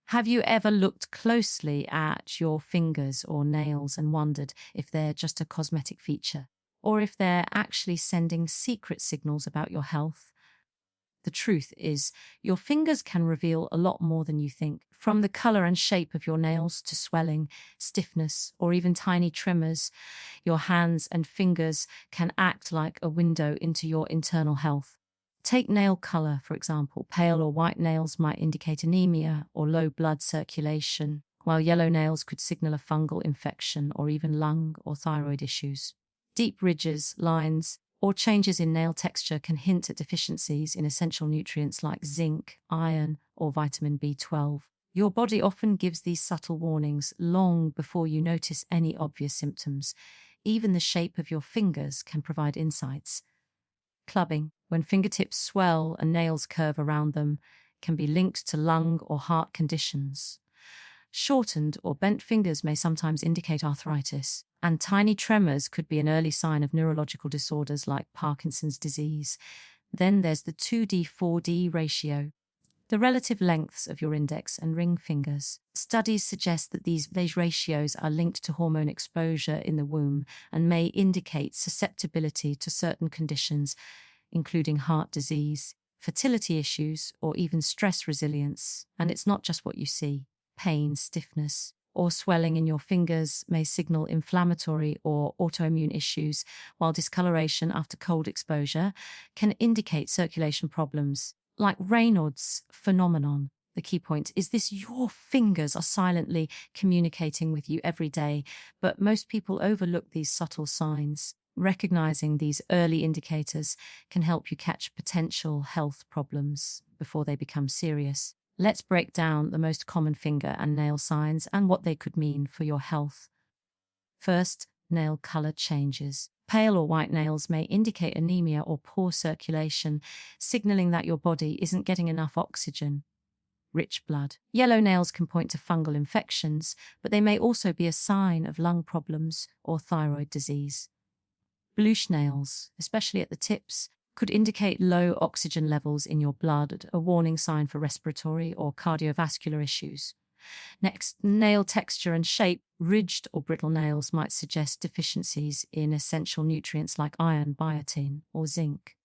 Have you ever looked closely at your fingers or nails and wondered if they're just a cosmetic feature, or if they're actually sending secret signals about your health? The truth is, your fingers can reveal a lot more than you think, from the color and shape of your nails to swelling, stiffness, or even tiny tremors. Your hands and fingers can act like a window into your internal health. Take nail color, for example. Pale or white nails might indicate anemia or low blood circulation, while yellow nails could signal a fungal infection or even lung or thyroid issues. Deep ridges, lines, or changes in nail texture can hint at deficiencies in essential nutrients like zinc, iron, or vitamin B12. Your body often gives these subtle warnings long before you notice any obvious symptoms. Even the shape of your fingers can provide insights. Clubbing, when fingertips swell and nails curve around them, can be linked to lung or heart conditions. Shortened or bent fingers may sometimes indicate arthritis, and tiny tremors could be an early sign of neurological disorders like Parkinson's disease. Then there's the 2D/4D ratio, the relative lengths of your index and ring fingers. Studies suggest that these ratios are linked to hormone exposure in the womb and may indicate susceptibility to certain conditions, including heart disease, fertility issues, or even stress resilience. And it's not just what you see. Pain, stiffness, or swelling in your fingers may signal inflammatory or autoimmune issues, while discoloration after cold exposure can indicate circulation problems, like Raynaud's phenomenon. The key point is this: your fingers are silently communicating with you every day, but most people overlook these subtle signs. Recognizing these early indicators can help you catch potential health problems before they become serious. Let's break down the most common finger and nail signs and what they could mean for your health. First, nail color changes. Pale or white nails may indicate anemia or poor circulation, signaling that your body isn't getting enough oxygen. Rich blood. Yellow nails can point to fungal infections, but they may also be a sign of lung problems or thyroid disease. Bluish nails, especially at the tips, could indicate low oxygen levels in your blood, a warning sign for respiratory or cardiovascular issues. Next, nail texture and shape. Ridged or brittle nails might suggest deficiencies in essential nutrients like iron, biotin, or zinc.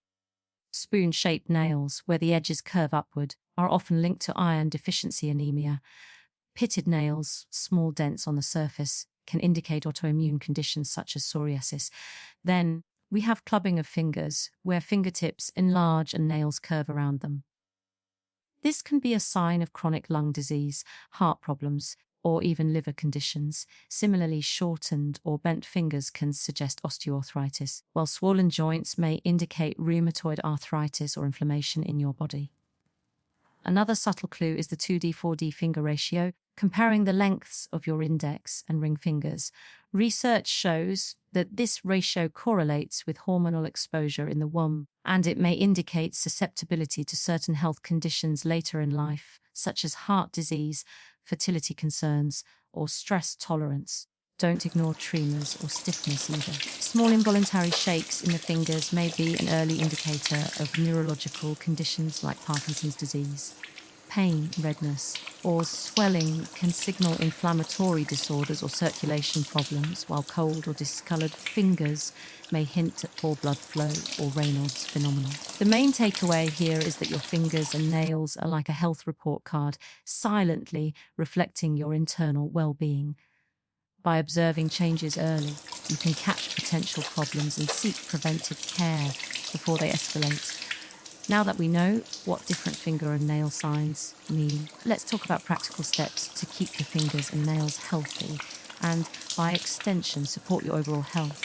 Spoon-shaped nails, where the edges curve upward, are often linked to iron deficiency anemia. Pitted nails, small dents on the surface, can indicate autoimmune conditions such as psoriasis. Then, we have clubbing of fingers, where fingertips enlarge and nails curve around them. This can be a sign of chronic lung disease, heart problems, or even liver conditions. Similarly, shortened or bent fingers can suggest osteoarthritis, while swollen joints may indicate rheumatoid arthritis or inflammation in your body. Another subtle clue is the 2D/4D finger ratio, comparing the lengths of your index and ring fingers. Research shows that this ratio correlates with hormonal exposure in the womb, and it may indicate susceptibility to certain health conditions later in life, such as heart disease, fertility concerns, or stress tolerance. Don't ignore tremors or stiffness either. Small involuntary shakes in the fingers may be an early indicator of neurological conditions like Parkinson's disease. Pain, redness, or swelling can signal inflammatory disorders or circulation problems, while cold or discolored fingers may hint at poor blood flow or Raynaud's phenomenon. The main takeaway here is that your fingers and nails are like a health report card, silently reflecting your internal well-being. By observing changes early, you can catch potential problems and seek preventive care before they escalate. Now that we know what different finger and nail signs mean, let's talk about practical steps to keep your fingers and nails healthy and, by extension, support your overall health.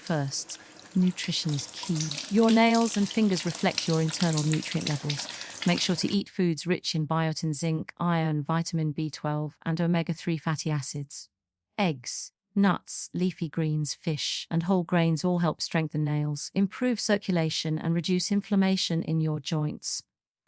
First, nutrition is key. Your nails and fingers reflect your internal nutrient levels. Make sure to eat foods rich in biotin, zinc, iron, vitamin B12, and omega-3 fatty acids. Eggs, nuts, leafy greens, fish, and whole grains all help strengthen nails, improve circulation, and reduce inflammation in your joints.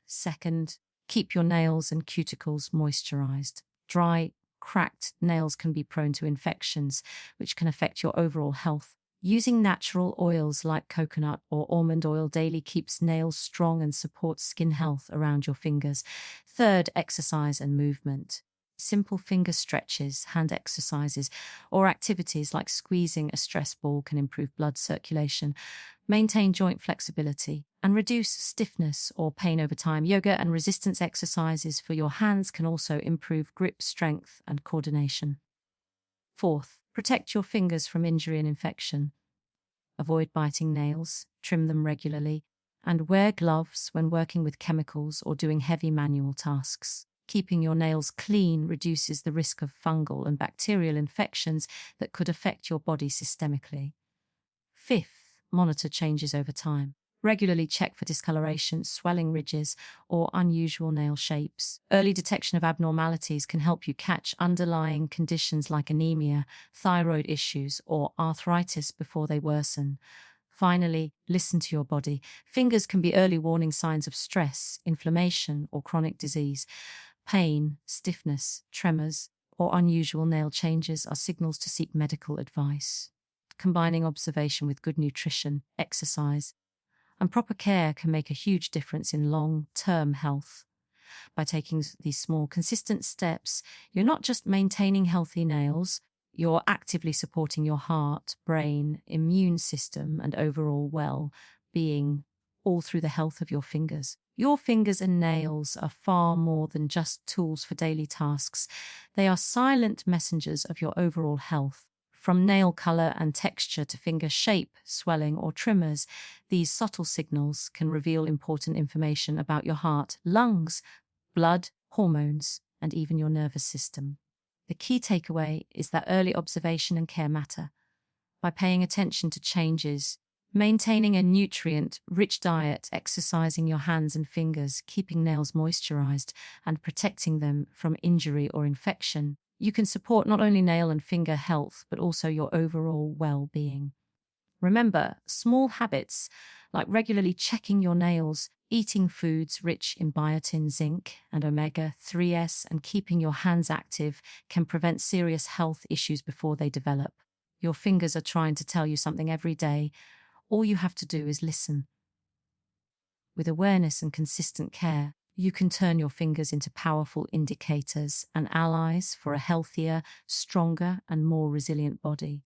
Second, keep your nails and cuticles moisturized. Dry, cracked nails can be prone to infections, which can affect your overall health. Using natural oils like coconut or almond oil daily keeps nails strong and supports skin health around your fingers. Third, exercise and movement. Simple finger stretches, hand exercises, or activities like squeezing a stress ball can improve blood circulation, maintain joint flexibility, and reduce stiffness or pain over time. Yoga and resistance exercises for your hands can also improve grip strength and coordination. Fourth, protect your fingers from injury and infection. Avoid biting nails, trim them regularly, and wear gloves when working with chemicals or doing heavy manual tasks. Keeping your nails clean reduces the risk of fungal and bacterial infections that could affect your body systemically. Fifth, monitor changes over time. Regularly check for discoloration, swelling ridges, or unusual nail shapes. Early detection of abnormalities can help you catch underlying conditions like anemia, thyroid issues, or arthritis before they worsen. Finally, listen to your body. Fingers can be early warning signs of stress, inflammation, or chronic disease. Pain, stiffness, tremors, or unusual nail changes are signals to seek medical advice. Combining observation with good nutrition, exercise, and proper care can make a huge difference in long-term health. By taking these small, consistent steps, you're not just maintaining healthy nails, you're actively supporting your heart, brain, immune system, and overall well-being, all through the health of your fingers. Your fingers and nails are far more than just tools for daily tasks. They are silent messengers of your overall health. From nail color and texture to finger shape, swelling, or tremors, these subtle signals can reveal important information about your heart, lungs, blood, hormones, and even your nervous system. The key takeaway is that early observation and care matter. By paying attention to changes, maintaining a nutrient-rich diet, exercising your hands and fingers, keeping nails moisturized, and protecting them from injury or infection, you can support not only nail and finger health, but also your overall well-being. Remember, small habits like regularly checking your nails, eating foods rich in biotin, zinc, and omega-3s, and keeping your hands active can prevent serious health issues before they develop. Your fingers are trying to tell you something every day. All you have to do is listen. With awareness and consistent care, you can turn your fingers into powerful indicators and allies for a healthier, stronger, and more resilient body.